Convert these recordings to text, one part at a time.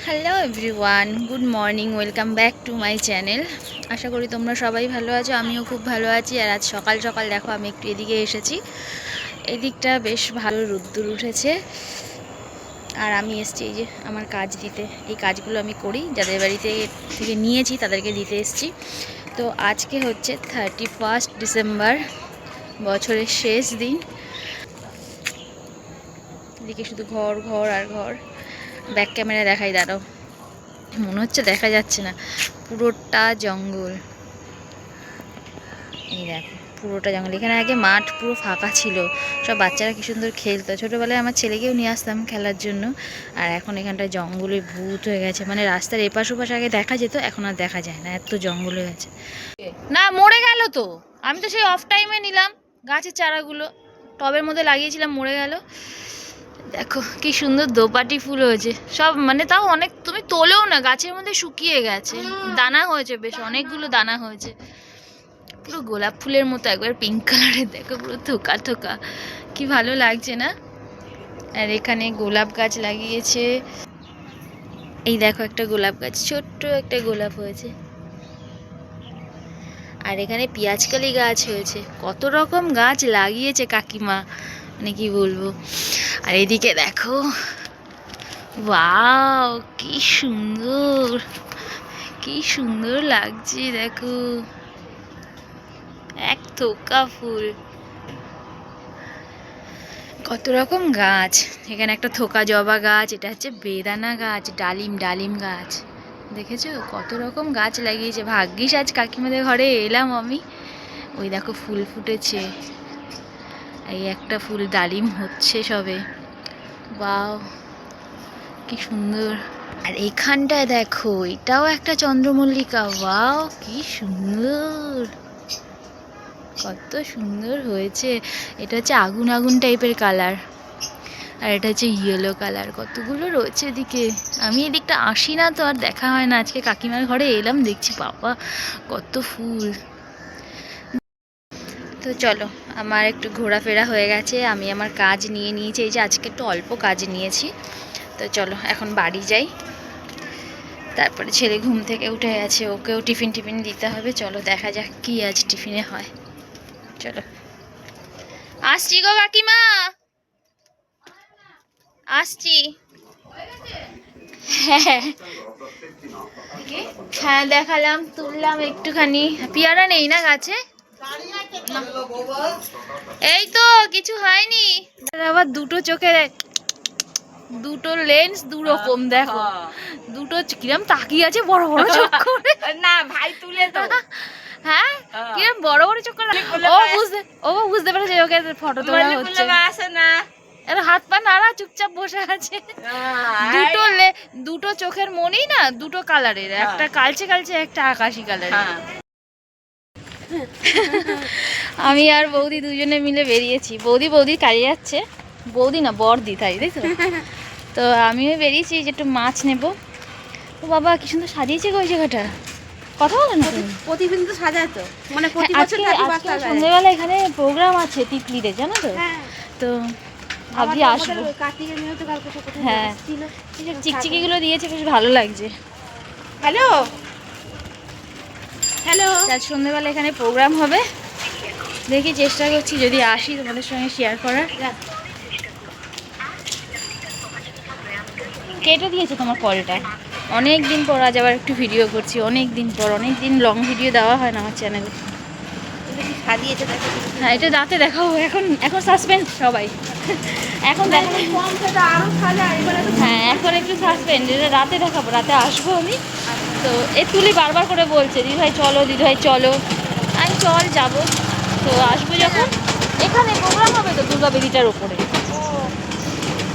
Hello everyone, good morning, welcome back to my channel. আশা করি তোমরা সবাই ভালো আছো, আমিও খুব ভালো আছি। আর আজ সকাল সকাল দেখো আমি একটু এদিকে এসেছি। এদিকটা বেশ ভালো রোদ্দুর উঠেছে আর আমি এসেছি এই যে আমার কাজ দিতে। এই কাজগুলো আমি করি, যাদের বাড়িতে থেকে নিয়েছি তাদেরকে দিতে এসেছি। তো আজকে হচ্ছে 31 ডিসেম্বর, বছরের শেষ দিন। এদিকে শুধু ঘর ঘর আর ঘর। ব্যাক ক্যামেরা দেখাই, দাঁড়াও, মনে হচ্ছে দেখা যাচ্ছে না, পুরোটা জঙ্গল। এই দেখো পুরোটা জঙ্গল। এখানে আগে মাঠ পুরো ফাঁকা ছিল, সব বাচ্চারা কি সুন্দর খেলতো। ছোটোবেলায় আমার ছেলেকেও নিয়ে আসতাম খেলার জন্য। আর এখন এখানটায় জঙ্গলে ভূত হয়ে গেছে, মানে রাস্তার এপাশ ওপাশ আগে দেখা যেত, এখন আর দেখা যায় না, এত জঙ্গল হয়ে গেছে। না, মরে গেল তো। আমি তো সেই অফ টাইমে নিলাম গাছের চারাগুলো, টবের মধ্যে লাগিয়েছিলাম, মরে গেল। দেখো কি সুন্দর দোপাটি ফুল হয়েছে সব, মানে তাও অনেক, তুমি তোলেও না, গাছের মধ্যে শুকিয়ে গেছে। দানা হয়েছে, বেশ অনেকগুলো দানা হয়েছে, পুরো গোলাপ ফুলের মতো, একবার পিঙ্ক কালারের। দেখো পুরো থোকা থোকা, কি ভালো লাগছে না? আর এখানে গোলাপ গাছ লাগিয়েছে। এই দেখো একটা গোলাপ গাছ, ছোট্ট একটা গোলাপ হয়েছে। আর এখানে পেঁয়াজকালি গাছ হয়েছে, কত রকম গাছ লাগিয়েছে কাকিমা, মানে কি বলবো। আর এদিকে দেখো, ওয়াও কি সুন্দর, কি সুন্দর লাগছে। দেখো এক থোকা ফুল, কত রকম গাছ। এখানে একটা থোকা জবা গাছ, এটা হচ্ছে বেদানা গাছ, ডালিম গাছ। দেখেছো কত রকম গাছ লাগিয়েছে। ভাগ্যিস আজ কাকিমাদের ঘরে এলাম আমি। ওই দেখো ফুল ফুটেছে, এই একটা ফুল ডালিম হচ্ছে সবে। বাও কি সুন্দর। আর এখানটায় দেখো, এটাও একটা চন্দ্রমল্লিকা। ওয়াও কি সুন্দর, কত সুন্দর হয়েছে। এটা হচ্ছে আগুন আগুন টাইপের কালার, আর এটা হচ্ছে ইয়েলো কালার। কতগুলো রয়েছে এদিকে, আমি এদিকটা আসি না তো, আর দেখা হয় না। আজকে কাকিমার ঘরে এলাম, দেখছি বাবা কত ফুল। তো চলো, আমার একটু ঘোরাফেরা হয়ে গেছে, আমি আমার কাজ নিয়ে নিয়েছি। এই যে আজকে একটু অল্প কাজ নিয়েছি। তো চলো এখন বাড়ি যাই, তারপরে ছেলে ঘুম থেকে উঠে গেছে, ওকেও টিফিন দিতে হবে। চলো দেখা যাক কি আজ টিফিনে হয়। চলো, আসছি গো কাকিমা, আসছি। হ্যাঁ হ্যাঁ, দেখালাম, তুললাম একটুখানি। পেয়ারা নেই না গাছে? এই তো কিছু হয়নি। আবার দুটো চোখের, দুটো লেন্স দুরকম। দেখো দুটো কিরম তাকিয়ে আছে, বড় বড় চোখ করে। না ভাই তুলে তো। হ্যাঁ কিরম বড় বড় চোখ করে। ও বুঝতে পেরেছে ওকে ফটো তোলা হচ্ছে। আসে না, এর হাত পা নাড়া, চুপচাপ বসে আছে। দুটো চোখের মনি না, দুটো কালারের, একটা কালচে কালচে, একটা আকাশি কালারের। আমি আর বৌদি দুজনে মিলে বেরিয়েছি। বৌদি কাজে যাচ্ছে, বৌদি না বড়দি, তাই তো। তো আমিও বেরিয়েছি যে একটু মাছ নেব। ও বাবা কি সুন্দর সাজিয়েছে গো ওই জায়গাটা, কথা বলো না তুমি। প্রতিদিন তো সাজায় তো, মানে প্রতি বছর আজকে সন্ধ্যেবেলা এখানে প্রোগ্রাম আছে তিতলিতে, জানো তো। তো ভাবছি আসবো। হ্যাঁ চিকচিকিগুলো দিয়েছে, বেশ ভালো লাগছে। হ্যালো হ্যালো, আজ সন্ধ্যেবেলা এখানে প্রোগ্রাম হবে, দেখি চেষ্টা করছি যদি আসি তোমাদের সঙ্গে শেয়ার করার। কেটে দিয়েছে তোমার কলটা, অনেক দিন পর আজ আবার একটু ভিডিও করছি, অনেক দিন পর। অনেক দিন লং ভিডিও দেওয়া হয় না আমার চ্যানেলে। হ্যাঁ এটা রাতে দেখাবো, এখন সাসপেন্স সবাই। এখন হ্যাঁ এখন একটু সাসপেন্স, এটা রাতে দেখাবো, রাতে আসবো আমি। তো এ তুলি বারবার করে বলছে দিদিভাই চলো, দিদিভাই চলো। আমি চল যাবো, তো আসবো যখন। এখানে প্রোগ্রাম হবে তো দুর্গাবেদিটার ওপরে,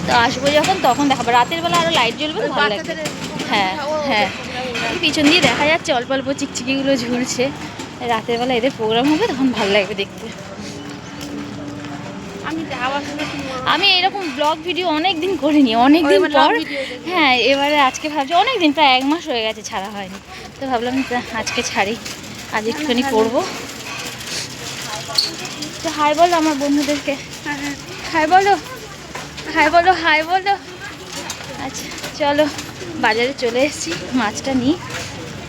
তো আসবো যখন তখন দেখাবো। রাতের বেলা আরো লাইট জ্বলবে, ভালো লাগবে। হ্যাঁ হ্যাঁ, পিছন দিয়ে দেখা যাচ্ছে অল্প অল্প চিকচিকিগুলো ঝুলছে। রাতের বেলা এদের প্রোগ্রাম হবে, তখন ভালো লাগবে দেখতে। আমি এরকম ব্লগ ভিডিও অনেক দিন করিনি, অনেক দিন পর। হ্যাঁ এবারে আজকে ভাবছি, অনেক দিন, প্রায় 1 মাস হয়ে গেছে ছাড়া হয়নি। তো ভাবলাম আজকে ছাড়ি, আজ একটুখানি করবো। তো হাই বলো আমার বন্ধুদেরকে, হাই বলো, হাই বলো, হাই বলো। আচ্ছা চলো। বাজারে চলে এসেছি, মাছটা নিই।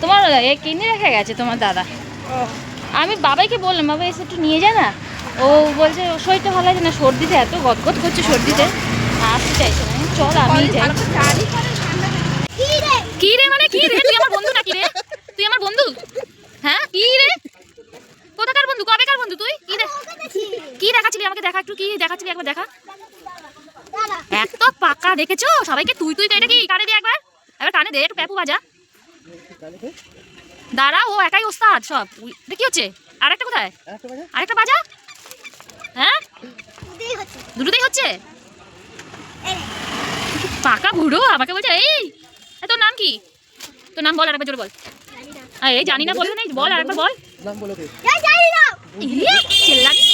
তোমার কিনে রেখে গেছে তোমার দাদা। আমি বাবাইকে বললাম, বাবা এসে একটু নিয়ে যা না। ও বলছে ওর শরীরটা ভালো আছে না, সর্দিতে এত গদগদ করছে সর্দিতে, আসতে চাইছে না। চল আমি যাই। কি রে মানে কি রে? তুই আমার বন্ধু নাকি রে? তুই আমার বন্ধু? হ্যাঁ কি রে? কোথাকার বন্ধু? কবেকার বন্ধু তুই? কি রে? কি দেখাচ্ছিলি আমাকে? দেখা একটু, কি দেখাচ্ছিলি একবার দেখা। এত পাকা দেখেছো সবাইকে? তুই তুই তো এটা কি কানে দে একবার, একবার কানে দে, একটু প্যাপু বাজা। দাঁড়া, ও একাই ওস্তাদ সব। এটা কি হচ্ছে? আরেকটা কোথায়? আরেকটা বাজা। হ্যাঁ দুটোতেই হচ্ছে। পাকা বুড়ো আমাকে বলছে এই তোর নাম কি? তোর নাম বল, আরেকবার জোরে বল। এই জানি না বলবি না, বল আরেকবার বল। চিল্লাবি?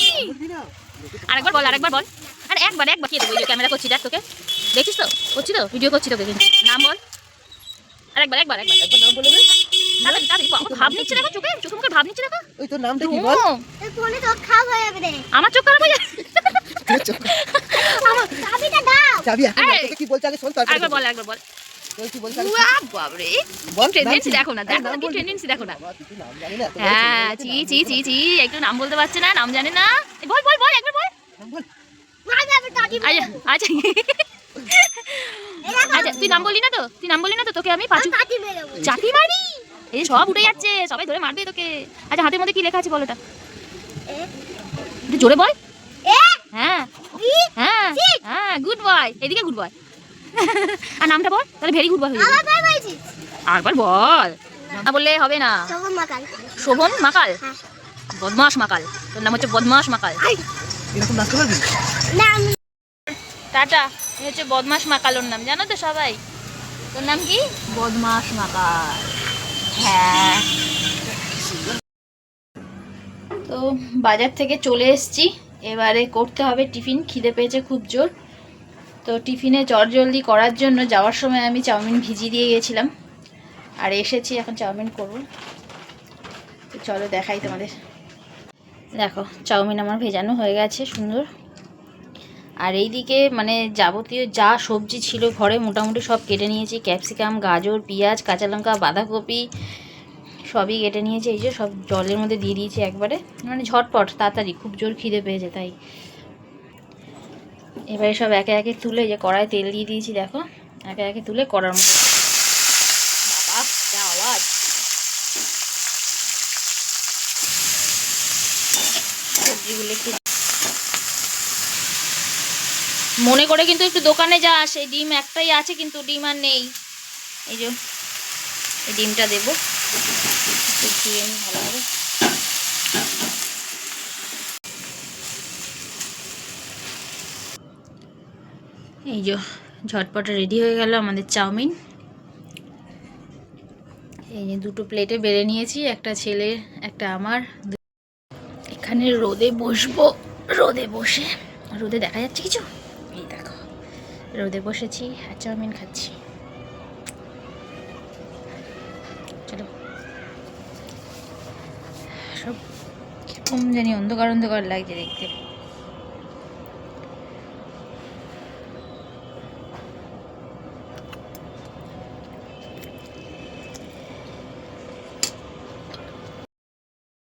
আরেকবার বল, আরেকবার বল। আরে একবার একবার কি দেবো? ক্যামেরা করছি দেখ, তোকে দেখিস তো? করছি তো, ভিডিও করছি তোকে। নাম বল আরেকবার, একবার একবার নাম বলে দে। তাড়াতাড়ি তাড়াতাড়ি, ভাব নিচ্ছে দেখো, চোখে চোখে মুখে ভাব নিচ্ছে দেখো। ওই তোর নামটা কি বল? ফোনে চোখ খারাপ হয়ে যাবে রে। আমার চোখ খারাপ হয়ে যাবে। আমার চাবিটা দাও। চাবি এখন না, তোকে কি বলছে আগে শোন, তারপর আরেকবার বল, আরেকবার বল। তোর কি বলছে আগে ওয়া বাবারে, বল। টেন্ডেন্সি দেখো না, দেখো কি টেন্ডেন্সি দেখো না। বাবা, তুই তো নাম জানি না, এত বড় হ্যাঁ ছেলে, চি চি চি চি, একটু নাম বলতে পারছে না, নাম জানে না। বল বল বল, একবার বল। নাম বল। মারবে আমি টাটি। আচ্ছা আচ্ছা আচ্ছা, তুই নাম বললি না তো? তুই নাম বললি না তো? তোকে আমি পাঁচু টাটি মেরে দেবো। চাটি মারি। এই সব উঠে যাচ্ছে, সবাই ধরে মারবে তোকে। আচ্ছা হাতের মধ্যে কি লেখা আছে বল ওটা, একটু জোরে বল। এ হ্যাঁ হ্যাঁ হ্যাঁ, গুড বয়, এদিকে গুড বয়। আর নামটা বল, তাহলে ভেরি গুড বয় হয়ে যাবে। আমার বাবা বলছি আরেকবার বল, না বললে হবে না। তখন মাকাল। শোভন মাকাল, হ্যাঁ। বদমাস মাকাল। তোর নাম হচ্ছে বদমাস মাকাল। এরকম নাচতে পারবি? না আমি টাটা। এ হচ্ছে বদমাস মাকাল, ওর নাম জানো তো সবাই? তোর নাম কি? বদমাস মাকাল। হ্যাঁ। তো বাজার থেকে চলে এসেছি, এবারে করতে হবে টিফিন। খিদে পেয়েছে খুব জোর। তো টিফিনে চটজলদি করার জন্য যাওয়ার সময় আমি চাউমিন ভিজিয়ে দিয়ে গেছিলাম, আর এসেছি এখন চাউমিন করব। তো চলো দেখাই তোমাদের। দেখো চাউমিন আমার ভেজানো হয়ে গেছে সুন্দর। আর এইদিকে মানে যাবতীয় যা সবজি ছিল ঘরে মোটামুটি সব কেটে নিয়েছি। ক্যাপসিকাম, গাজর, পেঁয়াজ, কাঁচা লঙ্কা, বাঁধাকপি সবই কেটে নিয়েছি। এই যে সব জলের মধ্যে দিয়ে দিয়েছি একবারে, মানে ঝটপট তাড়াতাড়ি, খুব জোর খিদে পেয়েছে তাই। এবারে সব একে একে তুলে, যে কড়াই তেল দিয়ে দিয়েছি দেখো, একে একে তুলে কড়ার মধ্যে। বাবা যা আওয়াজ! সবজিগুলো একটু মনে করে কিন্তু একটু দোকানে যাস। এই ডিম একটাই আছে কিন্তু ডিম আর নেই। এই যে এই ডিমটা দেবো, একটু ধুয়ে নিই ভালোভাবে। এই যে ঝটপট রেডি হয়ে গেল আমাদের চাউমিন। এই যে দুটো প্লেটে বেড়ে নিয়েছি, একটা ছেলের একটা আমার। এখানে রোদে বসবো, রোদে বসে, রোদে দেখা যাচ্ছে কিছু? এই দেখো রোদে বসেছি আর চাউমিন খাচ্ছি। চলো। সব কিরকম জানি অন্ধকার অন্ধকার লাগছে দেখতে।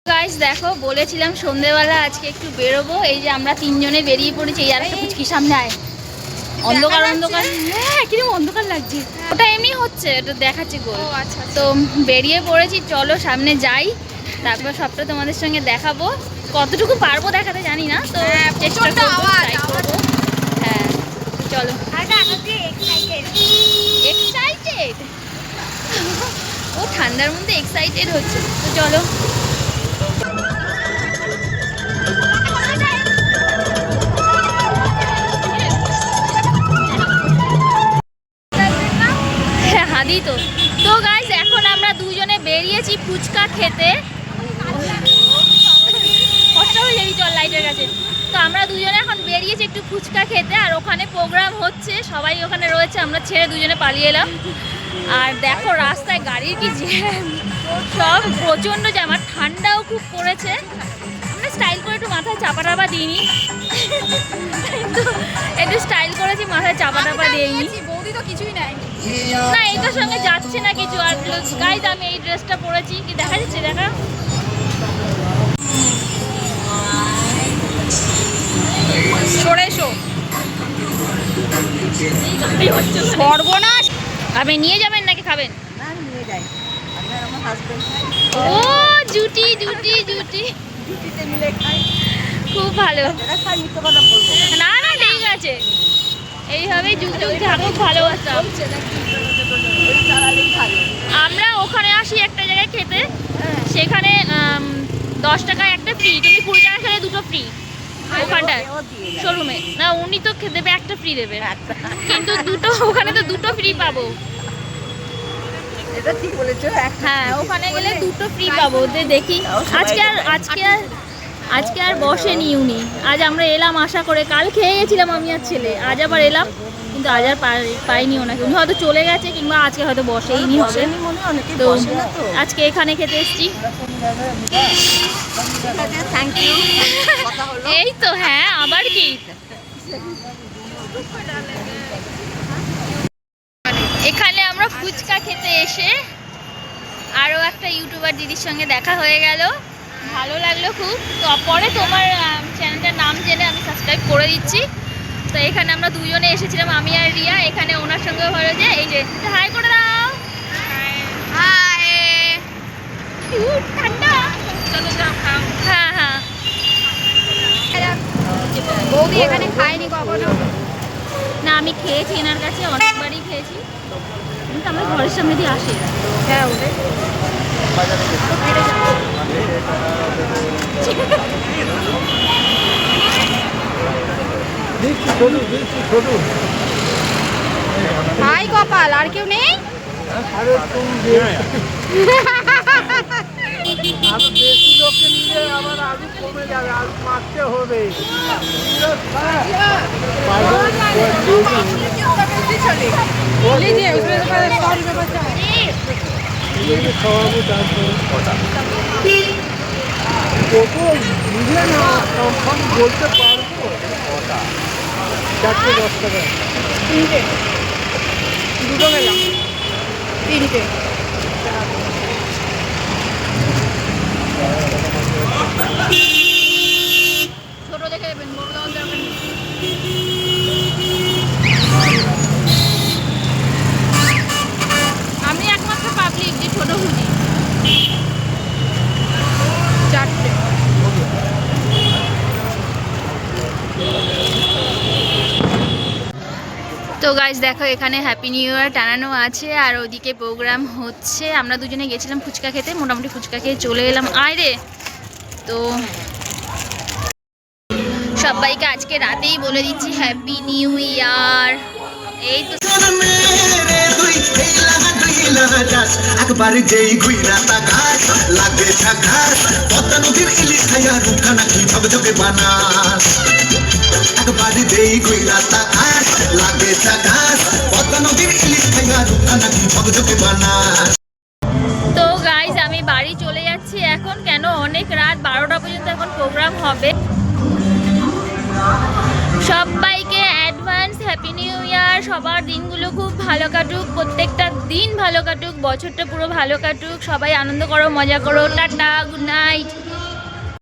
গাইস দেখো, বলেছিলাম সন্ধ্যেবেলা আজকে একটু বেরোবো। এই যে আমরা তিনজনে বেরিয়ে পড়েছি। এই আর একটা ফুচকি সামনে আয়। অন্ধকার অন্ধকার, হ্যাঁ কিরকম অন্ধকার লাগছে। ওটা এমনি হচ্ছে, ওটা দেখাচ্ছে গোল। তো বেরিয়ে পড়েছি, চলো সামনে যাই, তারপর সবটা তোমাদের সঙ্গে দেখাবো। কতটুকু পারবো দেখাতে জানি না, তো চেষ্টা করবো, ট্রাই করবো। হ্যাঁ চলো। এক্সাইটেড, ও ঠান্ডার মধ্যে এক্সাইটেড হচ্ছে। তো চলো। হাদি তো। তো গাইস এখন আমরা দুজনে বেরিয়েছি ফুচকা খেতে। কষ্ট হয়ে যাবি, চল লাইটের কাছে। তো আমরা দুজনে এখন বেরিয়েছি একটু ফুচকা খেতে, আর ওখানে প্রোগ্রাম হচ্ছে, সবাই ওখানে রয়েছে, আমরা ছেড়ে দুজনে পালিয়ে এলাম। আর দেখো রাস্তায় গাড়ির কি জ্যাম, সব প্রচণ্ড জ্যাম, আর ঠান্ডাও খুব পড়েছে। আমরা স্টাইল করে একটু মাথায় চাপা টাপা দিইনি, একটু স্টাইল করেছি, মাথায় চাপা টাপা দিইনি। তো কিছুই নাই। না এটার সঙ্গে যাচ্ছে না কিছু। আর গাইজ আমি এই ড্রেসটা পরেছি, কি দেখা যাচ্ছে দেখা? সরে এসো। সর্বনাশ। আপনি নিয়ে যাবেন নাকি খাবেন? না আমি নিয়ে যাই, আমি আর আমার হাজবেন্ড খাই, ও জুটি জুটি জুটি, ছুটিতে মিলে খাই। খুব ভালো। এটা খাই, মিথ্যে কথা বলবো না না ঠিক আছে, এইভাবে যুগ যুগ থাকুক ভালোবাসা। ওই চালালেই ভালো। আমরা ওখানে আসি একটা জায়গায় খেতে, সেখানে 10 টাকায় একটা ফ্রি, তুমি 20 টাকা খেলে দুটো ফ্রি ওখানটায় ও দিয়ে যায়। শোরুমে। না উনি তো দেবে একটা ফ্রি দেবে, কিন্তু দুটো ওখানে তো দুটো ফ্রি পাবো। এটা ঠিক বলেছো, হ্যাঁ ওখানে গেলে দুটো ফ্রি পাবো। দেখি আজকে আর বসেনি উনি। আজ আমরা এলাম আশা করে, কাল খেয়ে গেছিলাম আমি আর ছেলে, আজ আবার এলাম, কিন্তু আজ আর পাইনি ওনাকে। উনি হয়তো চলে গেছে কিংবা আজকে হয়তো বসেইনি হবে। মনে হয় অনেকে তো বসে না তো। আজকে এখানে খেতে এসেছি। থ্যাংক ইউ, কথা হলো। এই তো হ্যাঁ, আবার কি। এখানে আমরা ফুচকা খেতে এসে আরও একটা ইউটিউবার দিদির সঙ্গে দেখা হয়ে গেল, ভালো লাগলো খুব। তো পরে তোমার চ্যানেলটার নাম জেনে আমি সাবস্ক্রাইব করে দিচ্ছি। তো এখানে আমরা দুজনে এসেছিলাম, আমি আর রিয়া। এখানে ওনার সঙ্গে হলো যে এই যে হাই করে দাও, হাই। ঠান্ডা, চলো যাও খাও। হ্যাঁ হ্যাঁ, বৌদি এখানে খায়নি কখনো। না আমি খেয়েছি এনার কাছে, অনেকবারই খেয়েছি, কিন্তু আমরা ঘরের সামনে দিয়ে আসি। হ্যাঁ ওটাই। ভাই কপাল, আর কেউ নেই? আরো বেশি লোককে নিলে আবার আলু কমে যাবে, আলু মারতে হবে। কত নিলে না কনফার্ম বলতে পারবো। 410 টাকা। তিনটে, দুটো গেলাম, তিনটে। ছোট দেখে দেবেন, বড় দেওয়ার দরকার নেই। আমি একমাত্র পাবলিক যে ছোট খুঁজি। 4টে। তো গাইজ দেখো এখানে হ্যাপি নিউ ইয়ার টানানো আছে, আর ওদিকে প্রোগ্রাম হচ্ছে। আমরা দুজনে গেছিলাম ফুচকা খেতে, মোটামুটি ফুচকা খেয়ে চলে এলাম। আয় রে। তো সবাইকে আজকে রাতেই বলে দিচ্ছি হ্যাপি নিউ ইয়ার। এই তো একবার যেই ঘুইরা তাকাস লাগে ঝাকাস, পদ্মা নদীর ইলিশ খাইয়া রুখা নাকি ঝকঝকে বানাস। একবার যেই ঘুইরা তাকাস লাগে ঝাকাস, পদ্মা নদীর ইলিশ খাইয়া রুখা নাকি ঝকঝকে বানাস। তো গাইজ আমি বাড়ি চলে যাচ্ছি এখন, কেন অনেক রাত, 12টা পর্যন্ত এখন প্রোগ্রাম হবে। সবাইকে অ্যাডভান্স হ্যাপি নিউ ইয়ার। সবার দিনগুলো খুব ভালো কাটুক, প্রত্যেকটা দিন ভালো কাটুক, বছরটা পুরো ভালো কাটুক। সবাই আনন্দ করো, মজা করো। Tata, good night.